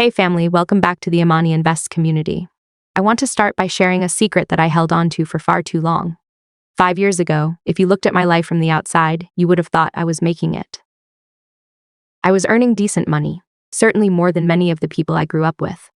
Hey family, welcome back to the Imani Invests community. I want to start by sharing a secret that I held on to for far too long. 5 years ago, if you looked at my life from the outside, you would have thought I was making it. I was earning decent money, certainly more than many of the people I grew up with.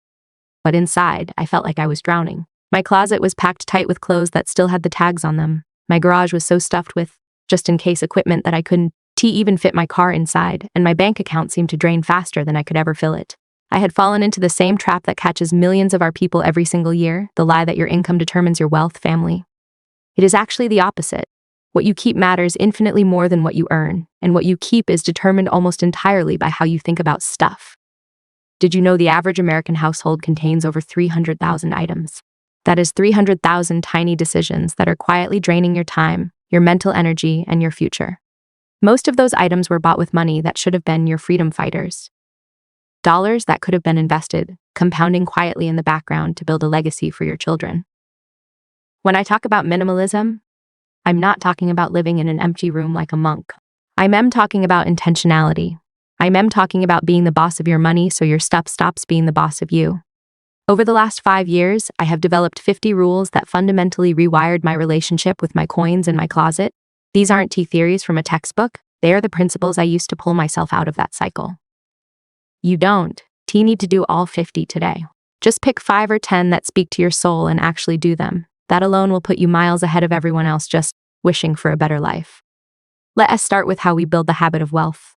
But inside, I felt like I was drowning. My closet was packed tight with clothes that still had the tags on them. My garage was so stuffed with just-in-case equipment that I couldn't even fit my car inside, and my bank account seemed to drain faster than I could ever fill it. I had fallen into the same trap that catches millions of our people every single year, the lie that your income determines your wealth, family. It is actually the opposite. What you keep matters infinitely more than what you earn, and what you keep is determined almost entirely by how you think about stuff. Did you know the average American household contains over 300,000 items? That is 300,000 tiny decisions that are quietly draining your time, your mental energy, and your future. Most of those items were bought with money that should have been your freedom fighters. Dollars that could have been invested, compounding quietly in the background to build a legacy for your children. When I talk about minimalism, I'm not talking about living in an empty room like a monk. I am talking about intentionality. I am talking about being the boss of your money so your stuff stops being the boss of you. Over the last 5 years, I have developed 50 rules that fundamentally rewired my relationship with my coins and my closet. These aren't theories from a textbook. They are the principles I used to pull myself out of that cycle. You don't need to do all 50 today. Just pick 5 or 10 that speak to your soul and actually do them. That alone will put you miles ahead of everyone else just wishing for a better life. Let us start with how we build the habit of wealth.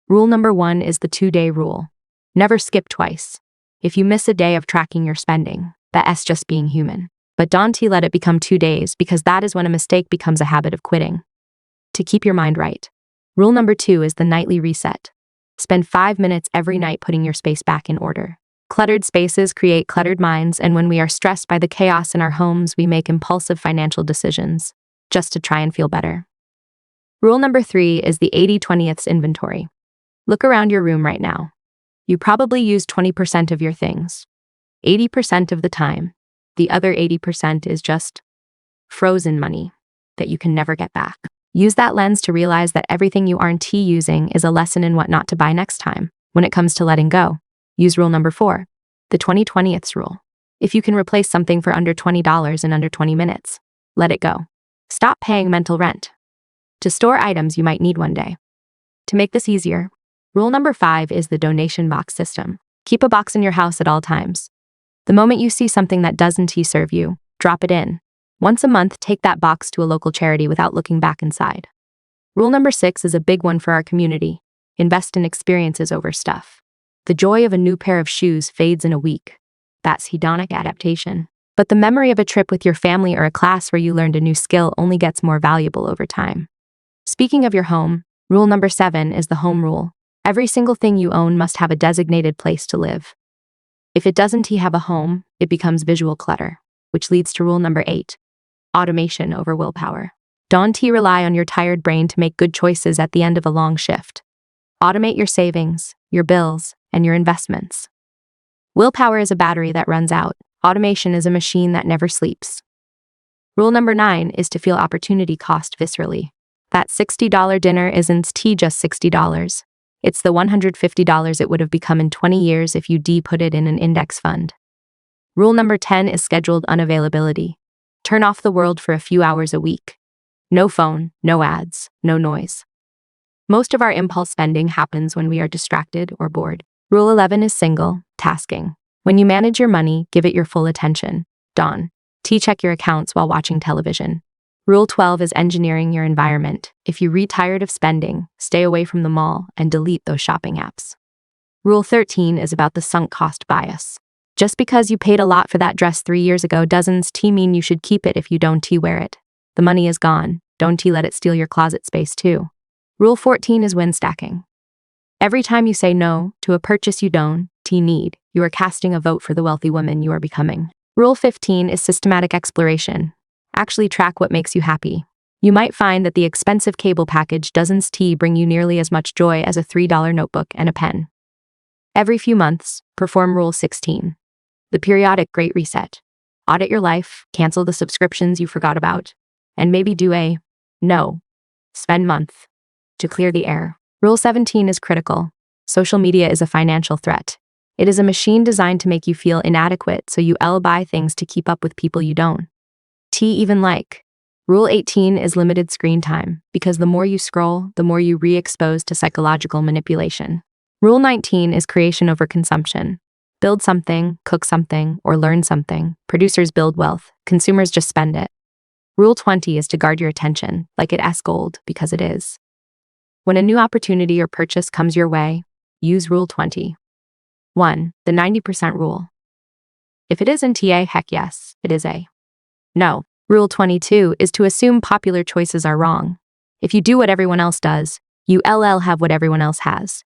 Rule number 1 is the 2-day rule. Never skip twice. If you miss a day of tracking your spending, that's just being human. But don't let it become 2 days, because that is when a mistake becomes a habit of quitting. To keep your mind right. Rule number 2 is the nightly reset. Spend 5 minutes every night putting your space back in order. Cluttered spaces create cluttered minds, and when we are stressed by the chaos in our homes, we make impulsive financial decisions, just to try and feel better. Rule number 3 is the 80/20ths inventory. Look around your room right now. You probably use 20% of your things. 80% of the time, the other 80% is just frozen money that you can never get back. Use that lens to realize that everything you aren't using is a lesson in what not to buy next time. When it comes to letting go, use rule number 4, the 20/20ths rule. If you can replace something for under $20 in under 20 minutes, let it go. Stop paying mental rent to store items you might need one day. To make this easier, rule number 5 is the donation box system. Keep a box in your house at all times. The moment you see something that doesn't serve you, drop it in. Once a month, take that box to a local charity without looking back inside. Rule number 6 is a big one for our community. Invest in experiences over stuff. The joy of a new pair of shoes fades in a week. That's hedonic adaptation. But the memory of a trip with your family or a class where you learned a new skill only gets more valuable over time. Speaking of your home, rule number 7 is the home rule. Every single thing you own must have a designated place to live. If it doesn't have a home, it becomes visual clutter, which leads to rule number 8. Automation over willpower. Don't rely on your tired brain to make good choices at the end of a long shift. Automate your savings, your bills, and your investments. Willpower is a battery that runs out. Automation is a machine that never sleeps. Rule number 9 is to feel opportunity cost viscerally. That $60 dinner isn't just $60. It's the $150 it would have become in 20 years if you put it in an index fund. Rule number 10 is scheduled unavailability. Turn off the world for a few hours a week. No phone, no ads, no noise. Most of our impulse spending happens when we are distracted or bored. Rule 11 is single tasking. When you manage your money, give it your full attention. Check your accounts while watching television. Rule 12 is engineering your environment. If you get tired of spending, stay away from the mall and delete those shopping apps. Rule 13 is about the sunk cost bias. Just because you paid a lot for that dress 3 years ago doesn't mean you should keep it if you don't wear it. The money is gone. Don't let it steal your closet space too. Rule 14 is win stacking. Every time you say no to a purchase you don't need, you are casting a vote for the wealthy woman you are becoming. Rule 15 is systematic exploration. Actually track what makes you happy. You might find that the expensive cable package doesn't bring you nearly as much joy as a $3 notebook and a pen. Every few months, perform Rule 16. The periodic Great Reset. Audit your life, cancel the subscriptions you forgot about, and maybe do a spend month to clear the air. Rule 17 is critical. Social media is a financial threat. It is a machine designed to make you feel inadequate, so you buy things to keep up with people you don't. Even like. Rule 18 is limited screen time, because the more you scroll, the more you re-expose to psychological manipulation. Rule 19 is creation over consumption. Build something, cook something, or learn something. Producers build wealth, consumers just spend it. Rule 20 is to guard your attention, like it's gold, because it is. When a new opportunity or purchase comes your way, use Rule 20. 1. The 90% rule. If it isn't a, heck yes, it is a. No. Rule 22 is to assume popular choices are wrong. If you do what everyone else does, you have what everyone else has,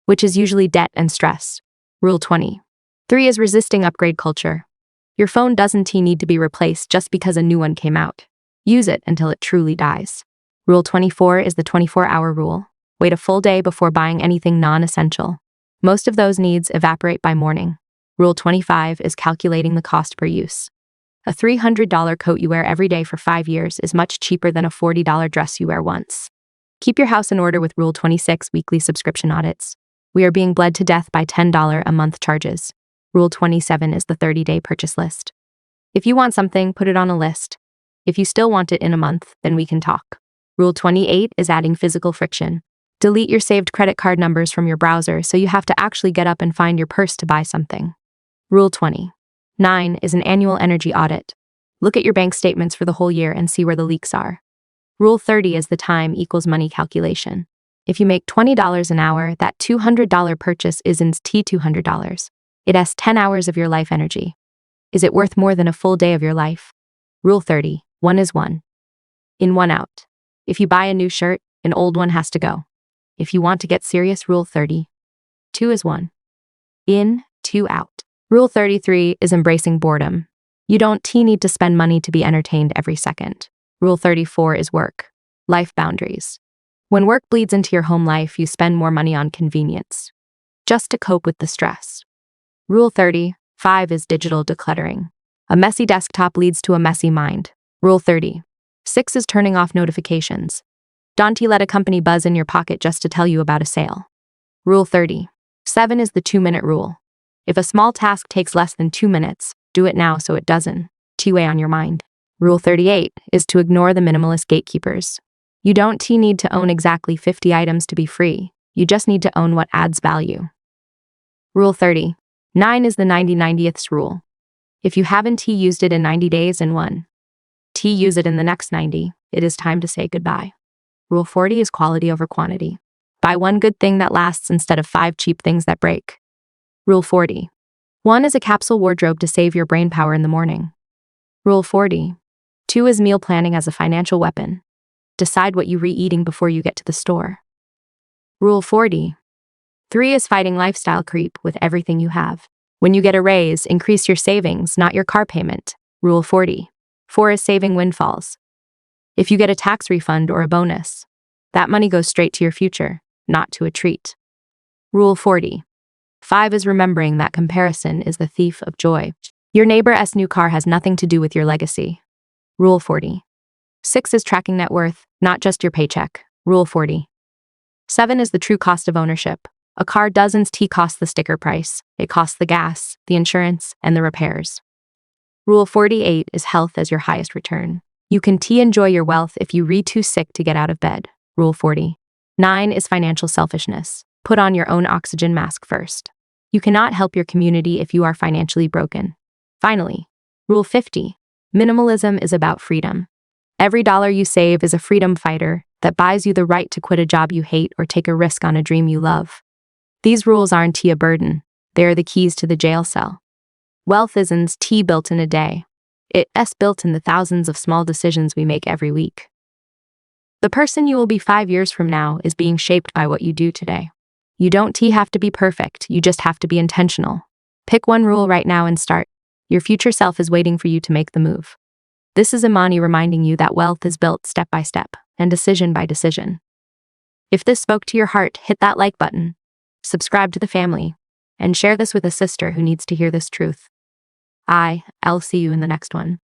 which is usually debt and stress. Rule 23 is resisting upgrade culture. Your phone doesn't need to be replaced just because a new one came out. Use it until it truly dies. Rule 24 is the 24-hour rule. Wait a full day before buying anything non-essential. Most of those needs evaporate by morning. Rule 25 is calculating the cost per use. A $300 coat you wear every day for 5 years is much cheaper than a $40 dress you wear once. Keep your house in order with Rule 26 weekly subscription audits. We are being bled to death by $10 a month charges. Rule 27 is the 30-day purchase list. If you want something, put it on a list. If you still want it in a month, then we can talk. Rule 28 is adding physical friction. Delete your saved credit card numbers from your browser so you have to actually get up and find your purse to buy something. Rule 29 is an annual energy audit. Look at your bank statements for the whole year and see where the leaks are. Rule 30 is the time equals money calculation. If you make $20 an hour, that $200 purchase isn't $200. It has 10 hours of your life energy. Is it worth more than a full day of your life? Rule 30, 1 is 1 in, 1 out. If you buy a new shirt, an old one has to go. If you want to get serious, Rule 30, 2 is 1 in, 2 out. Rule 33 is embracing boredom. You don't need to spend money to be entertained every second. Rule 34 is work. Life boundaries. When work bleeds into your home life, you spend more money on convenience, just to cope with the stress. Rule 35 is digital decluttering. A messy desktop leads to a messy mind. Rule 36 is turning off notifications. Don't let a company buzz in your pocket just to tell you about a sale. Rule 37 is the 2-minute rule. If a small task takes less than 2 minutes, do it now so it doesn't weigh on your mind. Rule 38 is to ignore the minimalist gatekeepers. You don't need to own exactly 50 items to be free. You just need to own what adds value. Rule 39 is the 90/90ths rule. If you haven't used it in 90 days and use it in the next 90, it is time to say goodbye. Rule 40 is quality over quantity. Buy one good thing that lasts instead of 5 cheap things that break. Rule 41 is a capsule wardrobe to save your brain power in the morning. Rule 42 is meal planning as a financial weapon. Decide what you're eating before you get to the store. Rule 43 is fighting lifestyle creep with everything you have. When you get a raise, increase your savings, not your car payment. Rule 44 is saving windfalls. If you get a tax refund or a bonus, that money goes straight to your future, not to a treat. Rule 45 is remembering that comparison is the thief of joy. Your neighbor's new car has nothing to do with your legacy. Rule 46 is tracking net worth, not just your paycheck. Rule 47 is the true cost of ownership. A car doesn't cost the sticker price. It costs the gas, the insurance, and the repairs. Rule 48 is health as your highest return. You can enjoy your wealth if you too sick to get out of bed. Rule 49 is financial selfishness. Put on your own oxygen mask first. You cannot help your community if you are financially broken. Finally, Rule 50. Minimalism is about freedom. Every dollar you save is a freedom fighter that buys you the right to quit a job you hate or take a risk on a dream you love. These rules aren't a burden. They are the keys to the jail cell. Wealth isn't built in a day. It's built in the thousands of small decisions we make every week. The person you will be 5 years from now is being shaped by what you do today. You don't have to be perfect, you just have to be intentional. Pick one rule right now and start. Your future self is waiting for you to make the move. This is Imani reminding you that wealth is built step by step and decision by decision. If this spoke to your heart, hit that like button, subscribe to the family, and share this with a sister who needs to hear this truth. I'll see you in the next one.